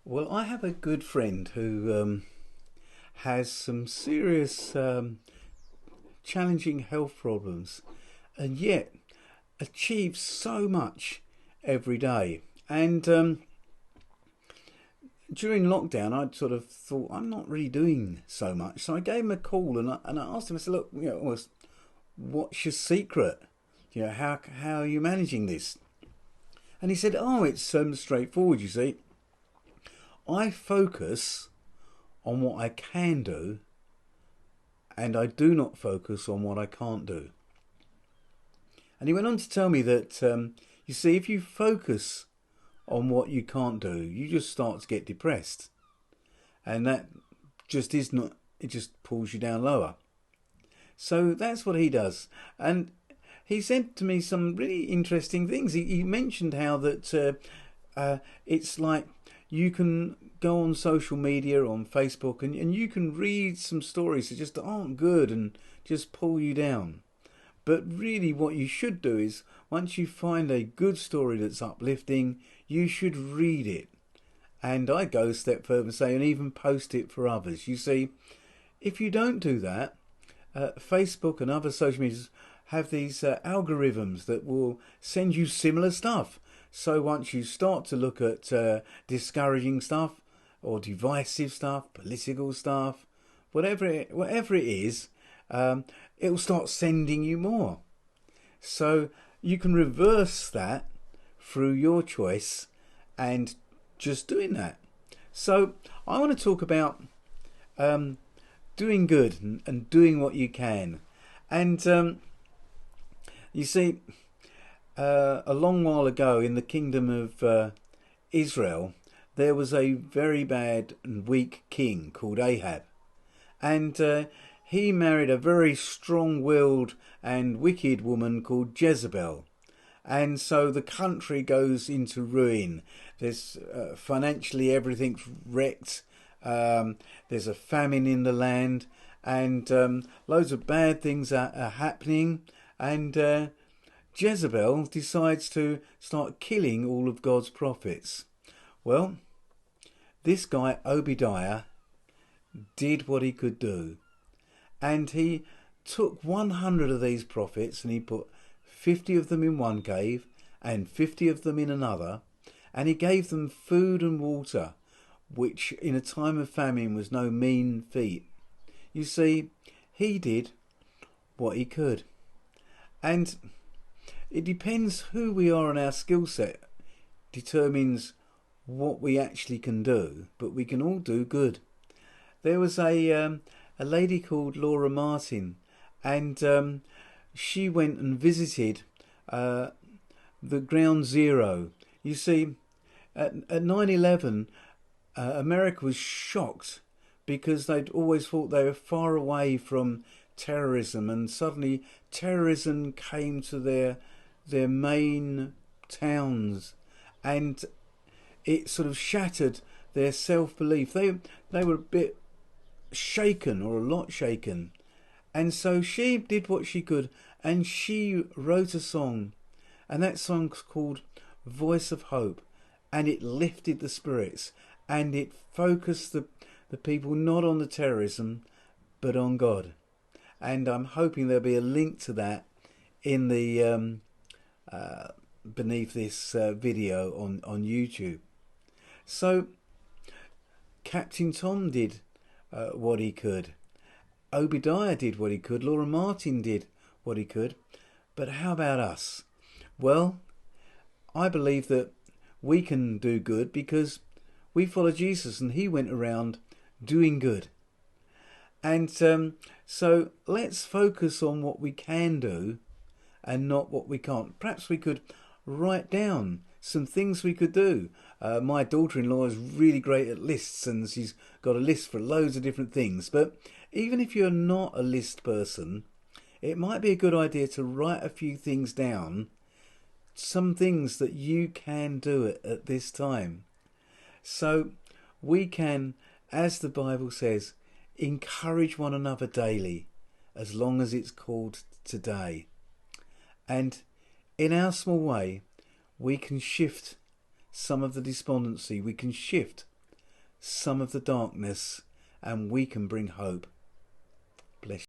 Well, I have a good friend who has some serious challenging health problems and yet achieves so much every day. And during lockdown, I'd sort of thought, I'm not really doing so much. So I gave him a call and I asked him, I said, look, what's your secret? How are you managing this? And he said, oh, it's straightforward, you see. I focus on what I can do, and I do not focus on what I can't do. And he went on to tell me that, you see, if you focus on what you can't do, you just start to get depressed. And that just is not, it just pulls you down lower. So that's what he does. And he said to me some really interesting things. He mentioned how that it's like you can go on social media, on Facebook, and you can read some stories that just aren't good and just pull you down. But really, what you should do is, once you find a good story that's uplifting, you should read it. And I go a step further and say, and even post it for others. You see, if you don't do that, Facebook and other social medias have these algorithms that will send you similar stuff. So once you start to look at discouraging stuff or divisive stuff, political stuff, whatever it is, it'll start sending you more. So you can reverse that through your choice and just doing that. So I want to talk about doing good and doing what you can. And you see, a long while ago in the kingdom of Israel, there was a very bad and weak king called Ahab. And he married a very strong-willed and wicked woman called Jezebel. And so the country goes into ruin. There's financially everything's wrecked. There's a famine in the land, and loads of bad things are happening. And Jezebel decides to start killing all of God's prophets. Well, this guy Obadiah did what he could do, and he took 100 of these prophets and he put 50 of them in one cave and 50 of them in another, and he gave them food and water, which in a time of famine was no mean feat. You see, he did what he could. And it depends who we are, and our skill set determines what we actually can do, but we can all do good. There was a lady called Lara Martin, and she went and visited the ground zero. You see, at 9/11, America was shocked because they'd always thought they were far away from terrorism, and suddenly terrorism came to their main towns, and it sort of shattered their self-belief. They were a bit shaken, or a lot shaken, and so she did what she could, and she wrote a song, and that song's called Voice of Hope, and it lifted the spirits, and it focused the people not on the terrorism but on God. And I'm hoping there'll be a link to that in the beneath this video on YouTube. So Captain Tom did what he could. Obadiah did what he could. Lara Martin did what he could. But how about us? Well, I believe that we can do good because we follow Jesus, and he went around doing good. And so let's focus on what we can do and not what we can't. Perhaps we could write down some things we could do. My daughter-in-law is really great at lists, and she's got a list for loads of different things. But even if you're not a list person, it might be a good idea to write a few things down, some things that you can do at this time. So we can, as the Bible says, encourage one another daily, as long as it's called today. And in our small way, we can shift some of the despondency. We can shift some of the darkness and we can bring hope.